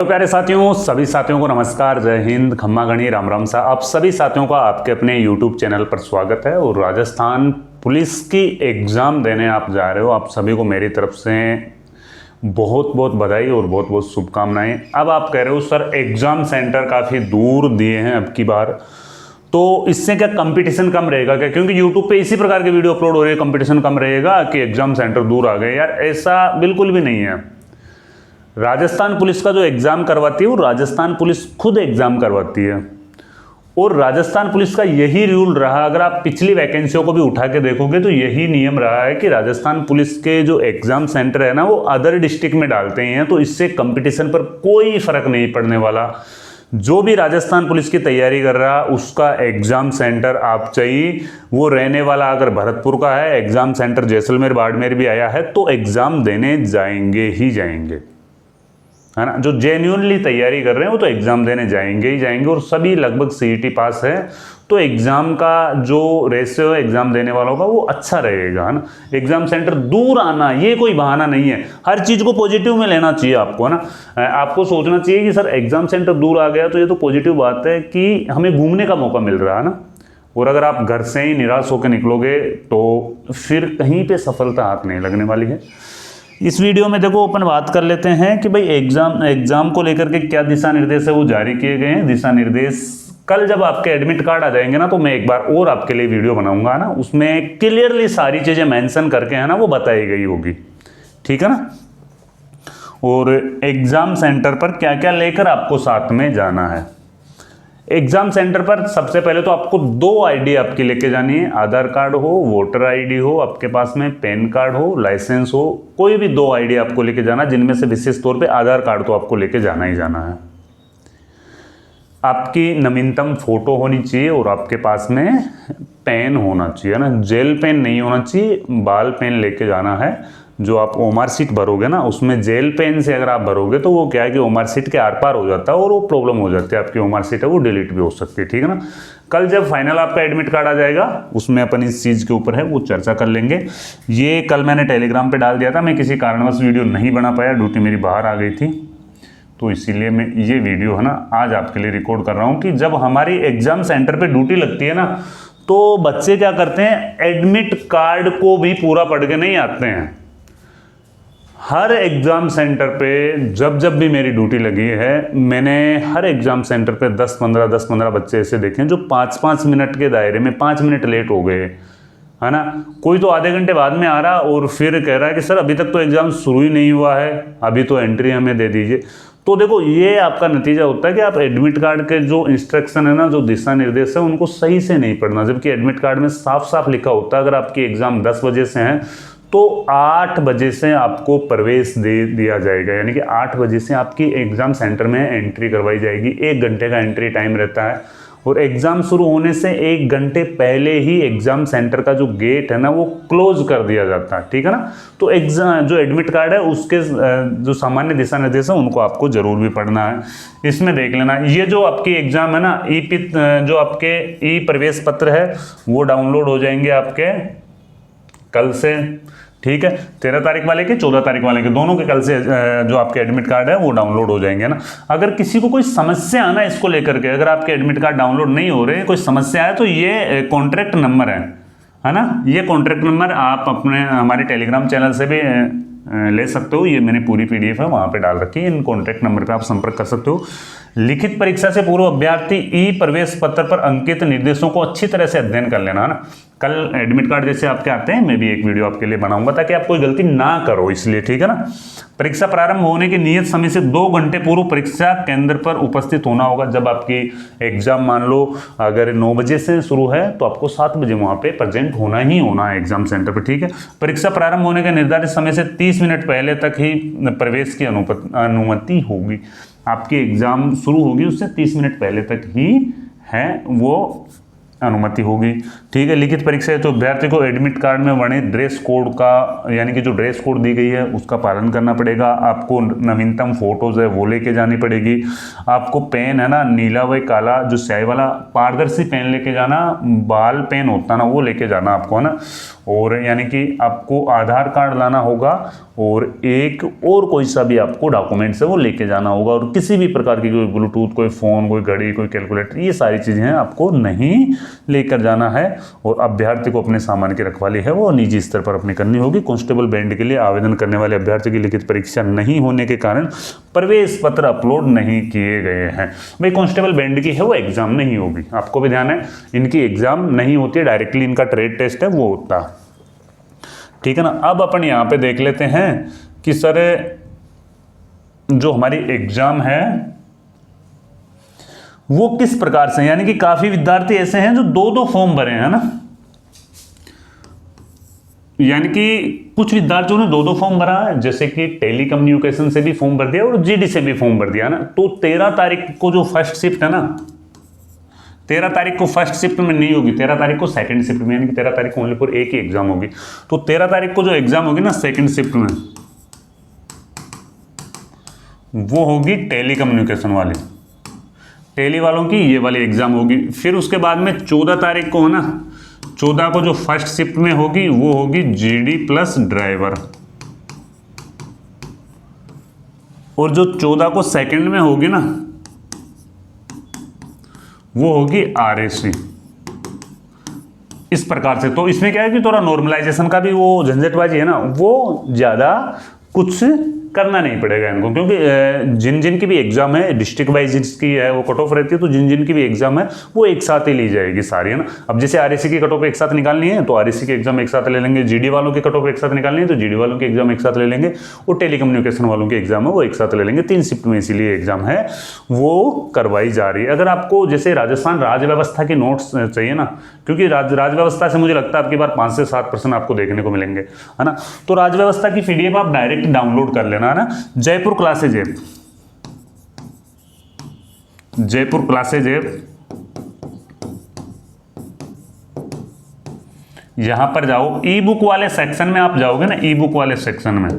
तो प्यारे साथियों, सभी साथियों को नमस्कार, जय हिंद, खम्मा गणी, राम राम सा। आप सभी साथियों का आपके अपने YouTube चैनल पर स्वागत है। और राजस्थान पुलिस की एग्ज़ाम देने आप जा रहे हो, आप सभी को मेरी तरफ से बहुत बहुत बधाई और बहुत बहुत शुभकामनाएं। अब आप कह रहे हो सर एग्ज़ाम सेंटर काफ़ी दूर दिए हैं अब की बार, तो इससे क्या कंपटीशन कम रहेगा क्या? क्योंकि YouTube पे इसी प्रकार के वीडियो अपलोड हो रहे हैं, कंपटीशन कम रहेगा कि एग्ज़ाम सेंटर दूर आ गए। यार ऐसा बिल्कुल भी नहीं है। राजस्थान पुलिस का जो एग्ज़ाम करवाती है वो राजस्थान पुलिस खुद एग्ज़ाम करवाती है। और राजस्थान पुलिस का यही रूल रहा, अगर आप पिछली वैकेंसियों को भी उठा के देखोगे तो यही नियम रहा है कि राजस्थान पुलिस के जो एग्ज़ाम सेंटर है ना वो अदर डिस्ट्रिक्ट में डालते हैं। तो इससे कंपटीशन पर कोई फ़र्क नहीं पड़ने वाला। जो भी राजस्थान पुलिस की तैयारी कर रहा उसका एग्ज़ाम सेंटर आप चाहिए, वो रहने वाला अगर भरतपुर का है, एग्ज़ाम सेंटर जैसलमेर बाड़मेर भी आया है तो एग्ज़ाम देने जाएंगे ही जाएंगे, है ना। जो जेन्युइनली तैयारी कर रहे हैं वो तो एग्ज़ाम देने जाएंगे ही जाएंगे। और सभी लगभग सीईटी पास है तो एग्ज़ाम का जो रेशियो है एग्ज़ाम देने वालों का वो अच्छा रहेगा, है ना। एग्ज़ाम सेंटर दूर आना ये कोई बहाना नहीं है, हर चीज़ को पॉजिटिव में लेना चाहिए आपको, है ना। आपको सोचना चाहिए कि सर एग्ज़ाम सेंटर दूर आ गया तो ये तो पॉजिटिव बात है कि हमें घूमने का मौका मिल रहा है ना। और अगर आप घर से ही निराश होकर निकलोगे तो फिर कहीं पर सफलता हाथ नहीं लगने वाली है। इस वीडियो में देखो अपन बात कर लेते हैं कि भाई एग्जाम को लेकर के क्या दिशा निर्देश है वो जारी किए गए हैं। दिशा निर्देश कल जब आपके एडमिट कार्ड आ जाएंगे ना तो मैं एक बार और आपके लिए वीडियो बनाऊंगा ना, उसमें क्लियरली सारी चीज़ें मेंशन करके है ना वो बताई गई होगी, ठीक है ना। और एग्ज़ाम सेंटर पर क्या क्या लेकर आपको साथ में जाना है। एग्ज़ाम सेंटर पर सबसे पहले तो आपको 2 आईडी आपकी लेके जानी है। आधार कार्ड हो, वोटर आईडी हो आपके पास में, पैन कार्ड हो, लाइसेंस हो, कोई भी 2 आईडी आपको लेके जाना, जिनमें से विशेष तौर पे आधार कार्ड तो आपको लेके जाना ही जाना है। आपकी नवीनतम फोटो होनी चाहिए और आपके पास में पेन होना चाहिए, ना। जेल पेन नहीं होना चाहिए, बाल पेन लेके जाना है। जो आप ओमार सीट भरोगे ना उसमें जेल पेन से अगर आप भरोगे तो वो क्या है कि ओमार सीट के आर पार हो जाता है और वो प्रॉब्लम हो जाती है, आपकी ओमार सीट है वो डिलीट भी हो सकती है, ठीक है ना। कल जब फाइनल आपका एडमिट कार्ड आ जाएगा उसमें अपन इस चीज़ के ऊपर है वो चर्चा कर लेंगे। ये कल मैंने टेलीग्राम पे डाल दिया था, मैं किसी कारणवश वीडियो नहीं बना पाया, ड्यूटी मेरी बाहर आ गई थी, तो इसीलिए मैं ये वीडियो है ना आज आपके लिए रिकॉर्ड कर रहा हूँ कि जब हमारी एग्जाम सेंटर पर ड्यूटी लगती है ना तो बच्चे क्या करते हैं, एडमिट कार्ड को भी पूरा पढ़ के नहीं आते हैं। हर एग्ज़ाम सेंटर पे जब भी मेरी ड्यूटी लगी है मैंने हर एग्ज़ाम सेंटर पे 10-15 बच्चे ऐसे देखे हैं जो 5-5 मिनट के दायरे में 5 मिनट लेट हो गए, है ना। कोई तो आधे घंटे बाद में आ रहा और फिर कह रहा है कि सर अभी तक तो एग्ज़ाम शुरू ही नहीं हुआ है, अभी तो एंट्री हमें दे दीजिए। तो देखो ये आपका नतीजा होता है कि आप एडमिट कार्ड के जो इंस्ट्रक्शन है ना, जो दिशा निर्देश है उनको सही से नहीं पढ़ना। जबकि एडमिट कार्ड में साफ साफ लिखा होता है अगर आपकी एग्ज़ाम 10 बजे से है तो 8 बजे से आपको प्रवेश दे दिया जाएगा, यानी कि 8 बजे से आपकी एग्ज़ाम सेंटर में एंट्री करवाई जाएगी। 1 घंटे का एंट्री टाइम रहता है और एग्ज़ाम शुरू होने से 1 घंटे पहले ही एग्ज़ाम सेंटर का जो गेट है ना वो क्लोज कर दिया जाता है, ठीक है ना। तो एग्ज़ाम जो एडमिट कार्ड है उसके जो सामान्य दिशा निर्देश है उनको आपको ज़रूर भी पढ़ना है। इसमें देख लेना ये जो आपकी एग्ज़ाम है ना जो आपके ई प्रवेश पत्र है वो डाउनलोड हो जाएंगे आपके कल से, ठीक है। 13 तारीख वाले के 14 तारीख वाले के दोनों के कल से जो आपके एडमिट कार्ड है वो डाउनलोड हो जाएंगे ना। अगर किसी को कोई समस्या है ना इसको लेकर के, अगर आपके एडमिट कार्ड डाउनलोड नहीं हो रहे, कोई समस्या है तो ये कॉन्ट्रैक्ट नंबर है ना। ये कॉन्ट्रैक्ट नंबर आप अपने हमारे टेलीग्राम चैनल से भी ले सकते हो। ये मैंने पूरी PDF है वहाँ पे डाल रखी है, इन कॉन्टैक्ट नंबर पे आप संपर्क कर सकते हो। लिखित परीक्षा से पूर्व अभ्यर्थी ई प्रवेश पत्र पर अंकित निर्देशों को अच्छी तरह से अध्ययन कर लेना, है ना। कल एडमिट कार्ड जैसे आपके आते हैं मैं भी एक वीडियो आपके लिए बनाऊंगा ताकि आप कोई गलती ना करो, इसलिए, ठीक है ना। परीक्षा प्रारंभ होने के नियत समय से 2 घंटे पूर्व परीक्षा केंद्र पर उपस्थित होना होगा। जब आपकी एग्जाम मान लो अगर 9 बजे से शुरू है तो आपको 7 बजे वहाँ पे प्रेजेंट होना ही होना है एग्जाम सेंटर पर, ठीक है। परीक्षा प्रारंभ होने के निर्धारित समय से 30 मिनट पहले तक ही प्रवेश की अनुमति होगी। आपकी एग्जाम शुरू होगी उससे 30 मिनट पहले तक ही है वो अनुमति होगी। ठीक है, लिखित परीक्षा है तो अभ्यर्थी को एडमिट कार्ड में वर्णित ड्रेस कोड का, यानी कि जो ड्रेस कोड दी गई है उसका पालन करना पड़ेगा। आपको नवीनतम फोटोज है वो लेके जानी पड़ेगी। आपको पेन है ना, नीला व काला जो स्याही वाला पारदर्शी पेन लेके जाना, बाल पेन होता ना वो लेके जाना आपको, है ना। और यानी कि आपको आधार कार्ड लाना होगा और एक और कोई सा भी आपको डॉक्यूमेंट्स है वो लेके जाना होगा। और किसी भी प्रकार की कोई ब्लूटूथ, कोई फ़ोन, कोई घड़ी, कोई कैलकुलेटर, ये सारी चीज़ें हैं आपको नहीं लेकर जाना है। और अभ्यर्थी को अपने सामान की रखवाली है वो निजी स्तर पर अपनी करनी होगी। कांस्टेबल बैंड के लिए आवेदन करने वाले अभ्यर्थी की लिखित परीक्षा नहीं होने के कारण प्रवेश पत्र अपलोड नहीं किए गए हैं। भाई कांस्टेबल बैंड की है वो एग्जाम नहीं होगी, आपको भी ध्यान है, इनकी एग्जाम नहीं होती है, डायरेक्टली इनका ट्रेड टेस्ट है वो होता है। ठीक है ना। अब अपन यहाँ पे देख लेते हैं कि सर जो हमारी एग्जाम है वो किस प्रकार से, यानी कि काफी विद्यार्थी ऐसे हैं जो दो दो फॉर्म भरे हैं ना, यानी कि कुछ विद्यार्थियों ने दो दो फॉर्म भरा है, जैसे कि टेली कम्युनिकेशन से भी फॉर्म भर दिया और जीडी से भी फॉर्म भर दिया ना। तो 13 तारीख को जो फर्स्ट शिफ्ट है ना, 13 तारीख को फर्स्ट शिफ्ट में नहीं होगी, 13 तारीख को सेकंड शिफ्ट में, यानी कि 13 तारीख को ओनली फॉर एक ही एग्जाम होगी। तो 13 तारीख को जो एग्जाम होगी ना सेकंड शिफ्ट में, वो होगी टेली कम्युनिकेशन वाली, टेली वालों की ये वाली एग्जाम होगी। फिर उसके बाद में 14 तारीख को है ना, 14 को जो फर्स्ट शिफ्ट में होगी वो होगी जीडी प्लस ड्राइवर। और जो 14 को सेकंड में होगी ना वो होगी आरएससी। इस प्रकार से तो इसमें क्या है कि थोड़ा नॉर्मलाइजेशन का भी वो झंझटबाजी है ना, वो ज़्यादा कुछ करना नहीं पड़ेगा इनको, क्योंकि जिन जिन की भी एग्जाम है डिस्ट्रिक्ट वाइज जिसकी है वो कट ऑफ रहती है, तो जिन जिन की भी एग्जाम है वो एक साथ ही ली जाएगी सारी, है ना। अब जैसे आरएससी की कट ऑफ एक साथ निकालनी है तो आरएससी की एग्जाम एक साथ ले लेंगे, जीडी वालों की कट ऑफ एक साथ निकालनी है तो जीडी वालों की एग्जाम एक साथ ले लेंगे, और टेलीकम्युनिकेशन वालों की एग्जाम है वो एक साथ ले लेंगे। 3 शिफ्ट में इसीलिए एग्जाम है वो करवाई जा रही है। अगर आपको जैसे राजस्थान राज्य व्यवस्था के नोट्स चाहिए ना, क्योंकि राज्य व्यवस्था से मुझे लगता है आपकी बार 5 से 7% आपको देखने को मिलेंगे, है ना। तो राज्य व्यवस्था की पीडीएफ आप डायरेक्ट डाउनलोड कर लेना, है ना। Jaipur classes app, Jaipur classes app, यहां पर जाओ, ई बुक वाले सेक्शन में आप जाओगे ना, ई बुक वाले सेक्शन में,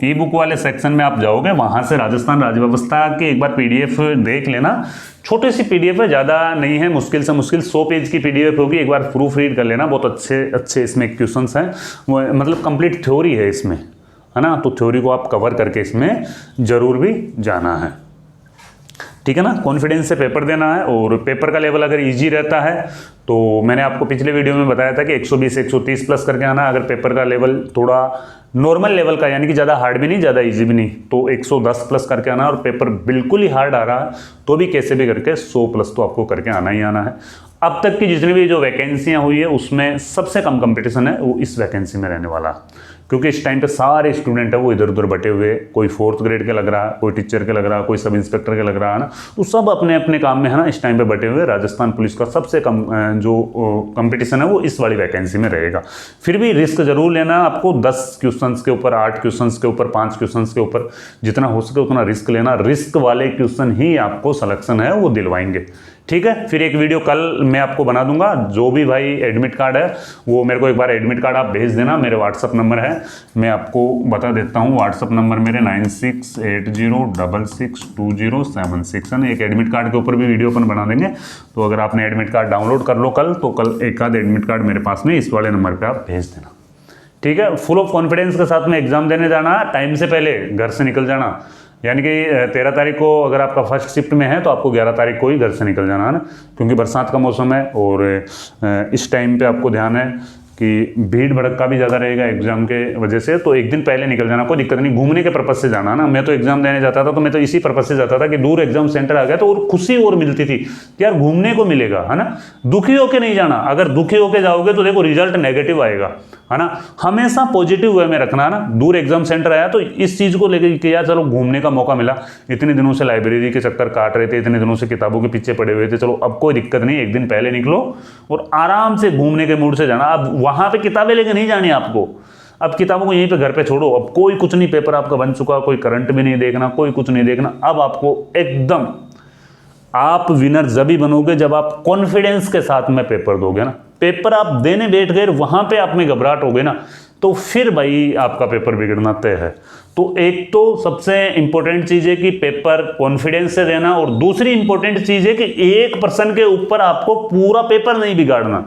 ई बुक वाले सेक्शन में आप जाओगे, वहां से राजस्थान राज्य व्यवस्था की एक बार पीडीएफ देख लेना। छोटी सी पीडीएफ है, ज़्यादा नहीं है, मुश्किल से मुश्किल 100 पेज की पीडीएफ होगी, एक बार प्रूफ रीड कर लेना। बहुत अच्छे अच्छे इसमें क्वेश्चंस हैं, मतलब कंप्लीट थ्योरी है इसमें, है ना। तो थ्योरी को आप कवर करके इसमें जरूर भी जाना है, ठीक है ना। कॉन्फिडेंस से पेपर देना है, और पेपर का लेवल अगर इजी रहता है तो मैंने आपको पिछले वीडियो में बताया था कि 120 130 प्लस करके आना। अगर पेपर का लेवल थोड़ा नॉर्मल लेवल का, यानी कि ज़्यादा हार्ड भी नहीं ज़्यादा इजी भी नहीं, तो 110 प्लस करके आना। और पेपर बिल्कुल ही हार्ड आ रहा है तो भी कैसे भी करके 100 प्लस तो आपको करके आना ही आना है। अब तक की जितनी भी जो वैकेंसियाँ हुई है उसमें सबसे कम कंपटीशन है वो इस वैकेंसी में रहने वाला, क्योंकि इस टाइम पे सारे स्टूडेंट है वो इधर उधर बटे हुए, कोई 4th ग्रेड के लग रहा है, कोई टीचर के लग रहा है, कोई सब इंस्पेक्टर के लग रहा है ना। तो सब अपने अपने काम में है ना इस टाइम पे बटे हुए। राजस्थान पुलिस का सबसे कम जो कंपटीशन है वो इस वाली वैकेंसी में रहेगा। फिर भी रिस्क जरूर लेना आपको, 10 क्वेश्चंस के ऊपर, 8 क्वेश्चंस के ऊपर, 5 क्वेश्चंस के ऊपर, जितना हो सके उतना रिस्क लेना। रिस्क वाले क्वेश्चन ही आपको सिलेक्शन है वो दिलवाएंगे, ठीक है। फिर एक वीडियो कल मैं आपको बना दूंगा, जो भी भाई एडमिट कार्ड है वो मेरे को एक बार एडमिट कार्ड आप भेज देना, मेरे व्हाट्सअप नंबर है, मैं आपको बता देता हूँ। व्हाट्सअप नंबर मेरे 9680662076 है ना। एक एडमिट कार्ड के ऊपर भी वीडियो अपन बना देंगे, तो अगर आपने एडमिट कार्ड डाउनलोड कर लो कल, तो कल एक आध एडमिट कार्ड मेरे पास में इस वाले नंबर पर आप भेज देना, ठीक है। फुल ऑफ कॉन्फिडेंस के साथ में एग्जाम देने जाना, टाइम से पहले घर से निकल जाना, यानी कि 13 तारीख को अगर आपका फर्स्ट शिफ्ट में है तो आपको 11 तारीख को ही घर से निकल जाना है ना, क्योंकि बरसात का मौसम है और इस टाइम पे आपको ध्यान है कि भीड़ भड़का भी ज़्यादा रहेगा एग्जाम के वजह से। तो एक दिन पहले निकल जाना, कोई दिक्कत नहीं, घूमने के पर्पज़ से जाना ना। मैं तो एग्जाम देने जाता था तो मैं तो इसी पर्पज़ से जाता था कि दूर एग्जाम सेंटर आ गया तो और खुशी और मिलती थी कि यार घूमने को मिलेगा, है ना। दुखी होके नहीं जाना, अगर दुखी होके जाओगे तो देखो रिजल्ट नेगेटिव आएगा, है ना। हमेशा पॉजिटिव वे में रखना ना। दूर एग्जाम सेंटर आया तो इस चीज़ को लेकर कि यार चलो घूमने का मौका मिला, इतने दिनों से लाइब्रेरी के चक्कर काट रहे थे, इतने दिनों से किताबों के पीछे पड़े हुए थे, चलो अब कोई दिक्कत नहीं, एक दिन पहले निकलो और आराम से घूमने के मूड से जाना। अब वहाँ पे किताबें लेके नहीं जानी आपको, अब किताबों को यहीं पे घर पे छोड़ो, अब कोई कुछ नहीं, पेपर आपका बन चुका, कोई करंट भी नहीं देखना, कोई कुछ नहीं देखना। अब आपको एकदम आप विनर जब ही बनोगे जब आप कॉन्फिडेंस के साथ में पेपर दोगे ना। पेपर आप देने बैठ गए, वहां पे आप में घबराहट हो गई ना, तो फिर भाई आपका पेपर बिगड़ना तय है। तो एक तो सबसे इंपॉर्टेंट चीज है कि पेपर कॉन्फिडेंस से देना, और दूसरी इंपॉर्टेंट चीज है कि एक पर्सन के ऊपर आपको पूरा पेपर नहीं बिगाड़ना।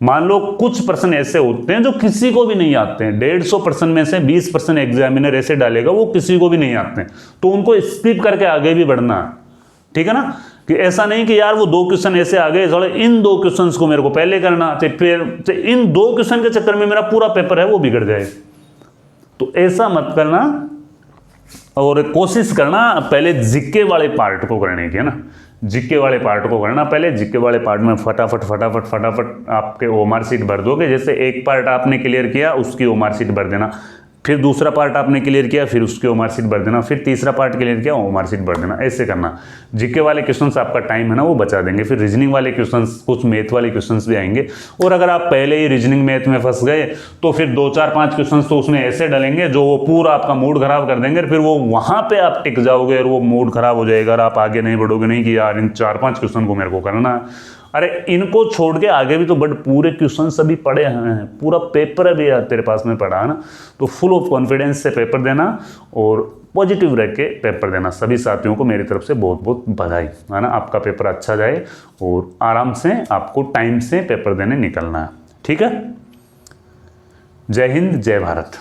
मान लो कुछ पर्सन ऐसे होते हैं जो किसी को भी नहीं आते हैं, 150% में से 20% एग्जामिनर ऐसे डालेगा वो किसी को भी नहीं आते हैं, तो उनको स्किप करके आगे भी बढ़ना है, ठीक है ना। कि ऐसा नहीं कि यार वो 2 क्वेश्चन ऐसे आ गए, थोड़े इन 2 क्वेश्चंस को मेरे को पहले करना, फिर इन 2 क्वेश्चन के चक्कर में मेरा पूरा पेपर है वो बिगड़ जाए। तो ऐसा मत करना, और कोशिश करना पहले जीके वाले पार्ट को करने की, है ना। जीके वाले पार्ट को करना पहले। जीके वाले पार्ट में फटाफट फटाफट फटाफट आपके ओमार शीट भर दोगे। जैसे एक पार्ट आपने क्लियर किया उसकी ओमार शीट भर देना, फिर दूसरा पार्ट आपने क्लियर किया फिर उसकी ओमार शीट भर देना, फिर तीसरा पार्ट क्लियर किया ओमार शीट भर देना, ऐसे करना। जीके वाले क्वेश्चंस आपका टाइम है ना वो बचा देंगे। फिर रीजनिंग वाले क्वेश्चंस, कुछ मैथ वाले क्वेश्चंस भी आएंगे, और अगर आप पहले ही रीजनिंग मैथ में फंस गए तो फिर 2 4 5 क्वेश्चंस तो उसमें ऐसे डलेंगे जो वो पूरा आपका मूड खराब कर देंगे, फिर वो वहां पे आप टिक जाओगे और वो मूड खराब हो जाएगा और आप आगे नहीं बढ़ोगे, नहीं कि यार इन 4 5 क्वेश्चन को मेरे को करना है। अरे इनको छोड़ के आगे भी तो बट पूरे क्वेश्चन सभी पढ़े हैं, पूरा पेपर भी तेरे पास में पढ़ा है ना। तो फुल ऑफ कॉन्फिडेंस से पेपर देना और पॉजिटिव रह के पेपर देना। सभी साथियों को मेरी तरफ से बहुत बहुत बधाई, है ना। आपका पेपर अच्छा जाए और आराम से आपको टाइम से पेपर देने निकलना है, ठीक है। जय हिंद, जय भारत।